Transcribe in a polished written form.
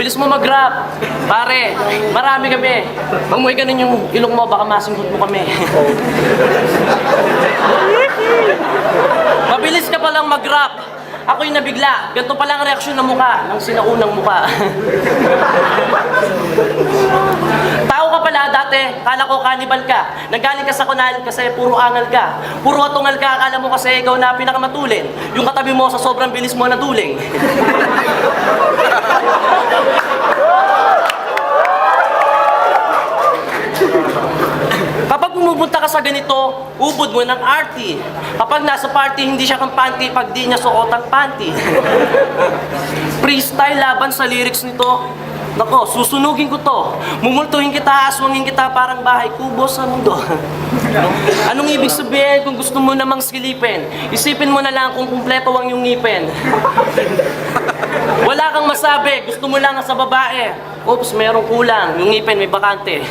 Bilis mo mag-rap. Pare, marami kami. Mamuhay ka yung ilong mo, baka masingkot mo kami. Mabilis ka palang mag-rap. Ako'y nabigla. Ganito palang reaksyon ng mukha, ng sinaunang mukha. Tao ka pala dati, kala ko kanibal ka. Nanggaling ka sa kunal kasi puro angal ka. Puro atungal ka, akala mo kasi ikaw na pinakamatulin. Yung katabi mo sa sobrang bilis mo na duling. Kapag pumupunta ka sa ganito, ubod mo ng arty. Kapag nasa party, hindi siya kampante pag di niya suot ang panty. Freestyle laban sa lyrics nito. Nako, susunugin ko to. Mumultuhin kita, aswangin kita parang bahay kubo sa mundo. Anong ibig sabihin kung gusto mo namang silipin? Isipin mo na lang kung kumpleto ang iyong ngipin. Wala kang masabi, gusto mo lang sa babae. Oops, merong kulang. Yung ngipin may bakante.